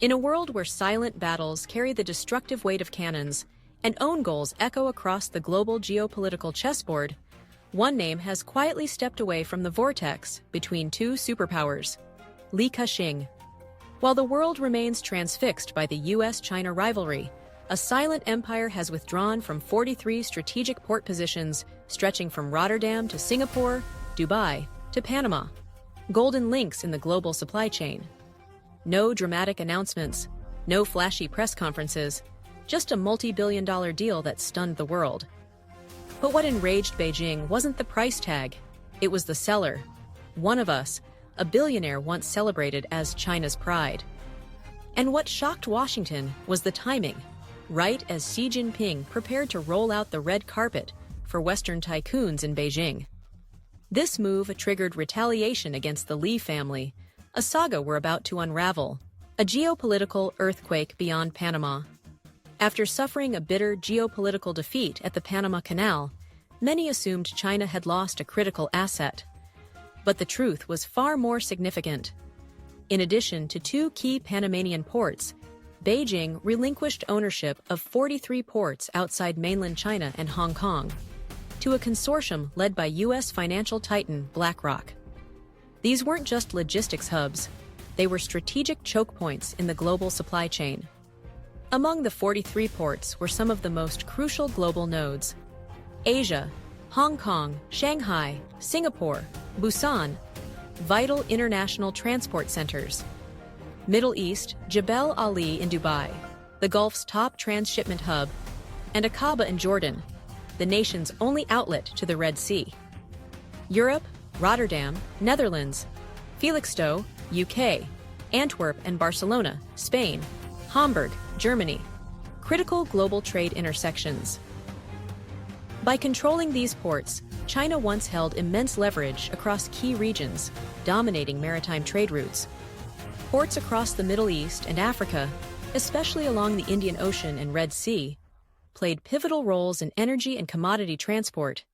In a world where silent battles carry the destructive weight of cannons and own goals echo across the global geopolitical chessboard, one name has quietly stepped away from the vortex between two superpowers: Li Ka-shing. While the world remains transfixed by the US-China rivalry, a silent empire has withdrawn from 43 strategic port positions stretching from Rotterdam to Singapore, Dubai, to Panama, golden links in the global supply chain. No dramatic announcements, no flashy press conferences, just a multi-billion-dollar deal that stunned the world. But what enraged Beijing wasn't the price tag, it was the seller. One of us, a billionaire once celebrated as China's pride. And what shocked Washington was the timing, right as Xi Jinping prepared to roll out the red carpet for Western tycoons in Beijing. This move triggered retaliation against the Li family, a saga we're about to unravel, a geopolitical earthquake beyond Panama. After suffering a bitter geopolitical defeat at the Panama Canal, many assumed China had lost a critical asset. But the truth was far more significant. In addition to two key Panamanian ports, Beijing relinquished ownership of 43 ports outside mainland China and Hong Kong to a consortium led by U.S. financial titan BlackRock. These weren't just logistics hubs, they were strategic choke points in the global supply chain. Among the 43 ports were some of the most crucial global nodes: Asia, Hong Kong, Shanghai, Singapore, Busan, vital international transport centers. Middle East, Jebel Ali in Dubai, the Gulf's top transshipment hub, and Aqaba in Jordan, the nation's only outlet to the Red Sea. Europe, Rotterdam, Netherlands, Felixstowe, UK, Antwerp and Barcelona, Spain, Hamburg, Germany, critical global trade intersections. By controlling these ports, China once held immense leverage across key regions, dominating maritime trade routes. Ports across the Middle East and Africa, especially along the Indian Ocean and Red Sea, played pivotal roles in energy and commodity transport,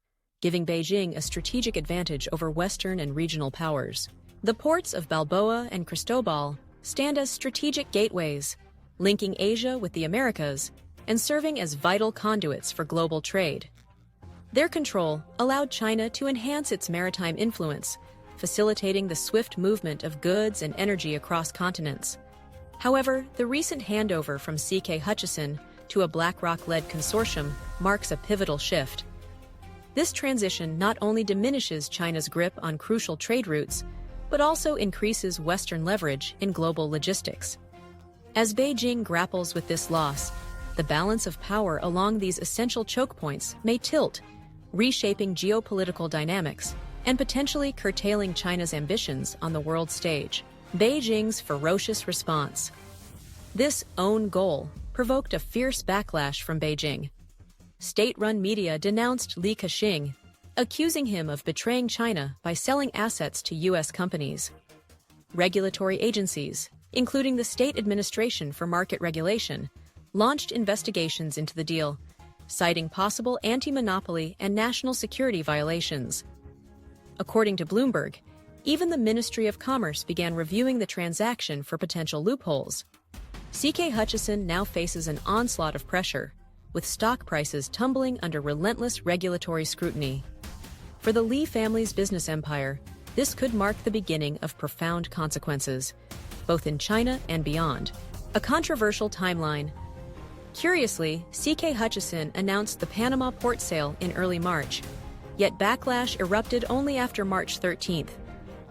giving Beijing a strategic advantage over Western and regional powers. The ports of Balboa and Cristobal stand as strategic gateways, linking Asia with the Americas and serving as vital conduits for global trade. Their control allowed China to enhance its maritime influence, facilitating the swift movement of goods and energy across continents. However, the recent handover from C.K. Hutchison to a BlackRock-led consortium marks a pivotal shift. This transition not only diminishes China's grip on crucial trade routes, but also increases Western leverage in global logistics. As Beijing grapples with this loss, the balance of power along these essential choke points may tilt, reshaping geopolitical dynamics and potentially curtailing China's ambitions on the world stage. Beijing's ferocious response. This own goal provoked a fierce backlash from Beijing. State-run media denounced Li Ka-shing, accusing him of betraying China by selling assets to U.S. companies. Regulatory agencies, including the State Administration for Market Regulation, launched investigations into the deal, citing possible anti-monopoly and national security violations. According to Bloomberg, even the Ministry of Commerce began reviewing the transaction for potential loopholes. C.K. Hutchison now faces an onslaught of pressure, with stock prices tumbling under relentless regulatory scrutiny. For the Li family's business empire, this could mark the beginning of profound consequences, both in China and beyond. A controversial timeline. Curiously, C.K. Hutchison announced the Panama port sale in early March, yet backlash erupted only after March 13th,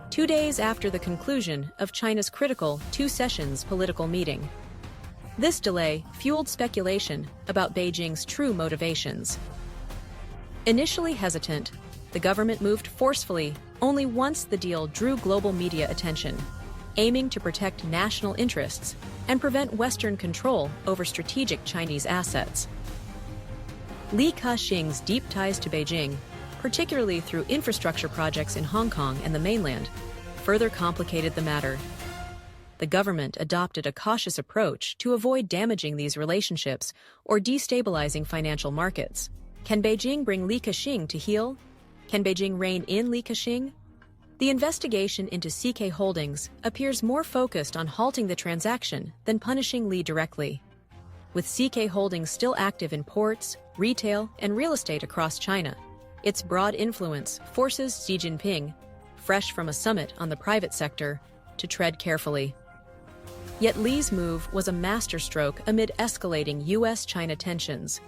2 days after the conclusion of China's critical two-sessions political meeting. This delay fueled speculation about Beijing's true motivations. Initially hesitant, the government moved forcefully only once the deal drew global media attention, aiming to protect national interests and prevent Western control over strategic Chinese assets. Li Ka-shing's deep ties to Beijing, particularly through infrastructure projects in Hong Kong and the mainland, further complicated the matter. The government adopted a cautious approach to avoid damaging these relationships or destabilizing financial markets. Can Beijing bring Li Ka-shing to heel? Can Beijing rein in Li Ka-shing? The investigation into CK Holdings appears more focused on halting the transaction than punishing Li directly. With CK Holdings still active in ports, retail, and real estate across China, its broad influence forces Xi Jinping, fresh from a summit on the private sector, to tread carefully. Yet Li's move was a masterstroke amid escalating US-China tensions.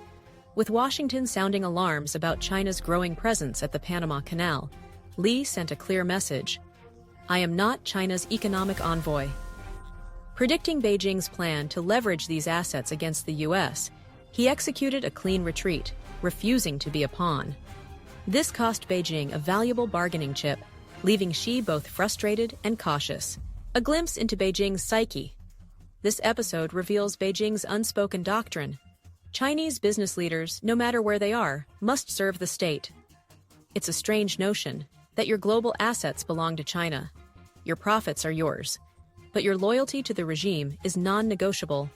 With Washington sounding alarms about China's growing presence at the Panama Canal, Li sent a clear message: "I am not China's economic envoy." Predicting Beijing's plan to leverage these assets against the US, he executed a clean retreat, refusing to be a pawn. This cost Beijing a valuable bargaining chip, leaving Xi both frustrated and cautious. A glimpse into Beijing's psyche. This episode reveals Beijing's unspoken doctrine: Chinese business leaders, no matter where they are, must serve the state. It's a strange notion that your global assets belong to China. Your profits are yours, but your loyalty to the regime is non-negotiable.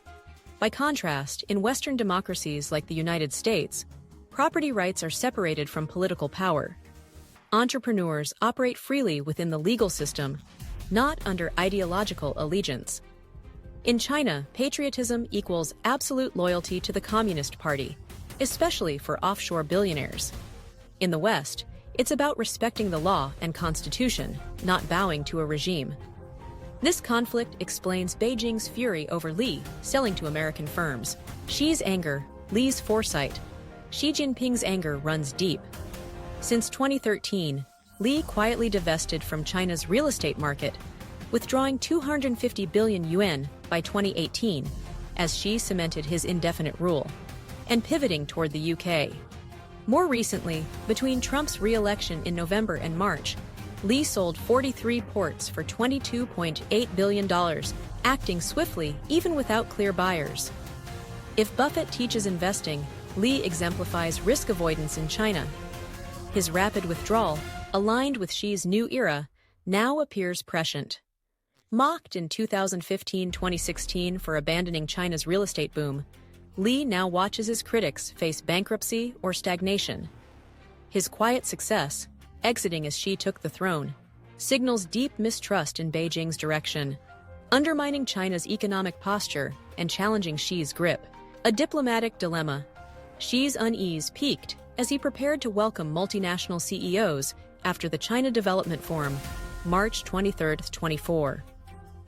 By contrast, in Western democracies like the United States, property rights are separated from political power. Entrepreneurs operate freely within the legal system, not under ideological allegiance. In China, patriotism equals absolute loyalty to the Communist Party, especially for offshore billionaires. In the West, it's about respecting the law and constitution, not bowing to a regime. This conflict explains Beijing's fury over Li selling to American firms, Xi's anger, Li's foresight. Xi Jinping's anger runs deep. Since 2013, Li quietly divested from China's real estate market, withdrawing 250 billion yuan by 2018 as Xi cemented his indefinite rule, and pivoting toward the UK. More recently, between Trump's re-election in November and March, Li sold 43 ports for $22.8 billion, acting swiftly even without clear buyers. If Buffett teaches investing, Li exemplifies risk avoidance in China. His rapid withdrawal, aligned with Xi's new era, now appears prescient. Mocked in 2015-2016 for abandoning China's real estate boom, Li now watches his critics face bankruptcy or stagnation. His quiet success, exiting as Xi took the throne, signals deep mistrust in Beijing's direction, undermining China's economic posture and challenging Xi's grip. A diplomatic dilemma. Xi's unease peaked as he prepared to welcome multinational CEOs after the China Development Forum, March 23, 24.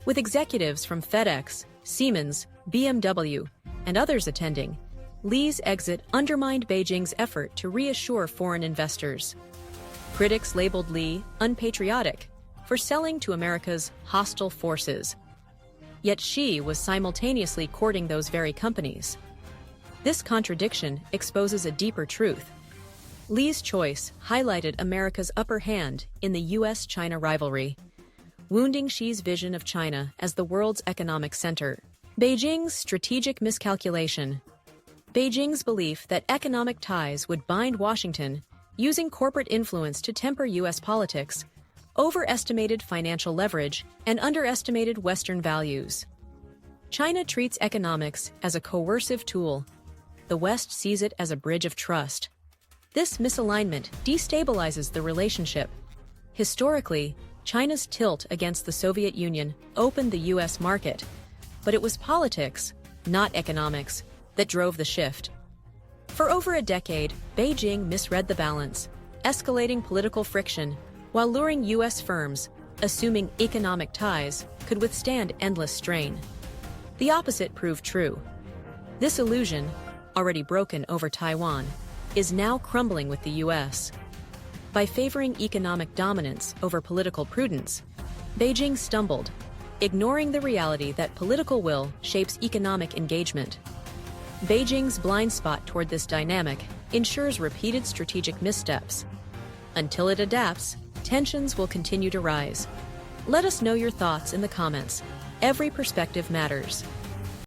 With executives from FedEx, Siemens, BMW, and others attending, Li's exit undermined Beijing's effort to reassure foreign investors. Critics labeled Li unpatriotic for selling to America's hostile forces. Yet Xi was simultaneously courting those very companies. This contradiction exposes a deeper truth. Li's choice highlighted America's upper hand in the US-China rivalry, wounding Xi's vision of China as the world's economic center. Beijing's strategic miscalculation. Beijing's belief that economic ties would bind Washington, using corporate influence to temper US politics, overestimated financial leverage and underestimated Western values. China treats economics as a coercive tool. The West sees it as a bridge of trust. This misalignment destabilizes the relationship. Historically, China's tilt against the Soviet Union opened the US market, but it was politics, not economics, that drove the shift. For over a decade, Beijing misread the balance, escalating political friction while luring US firms, assuming economic ties could withstand endless strain. The opposite proved true. This illusion, already broken over Taiwan, is now crumbling with the US. By favoring economic dominance over political prudence, Beijing stumbled, ignoring the reality that political will shapes economic engagement. Beijing's blind spot toward this dynamic ensures repeated strategic missteps. Until it adapts, tensions will continue to rise. Let us know your thoughts in the comments. Every perspective matters.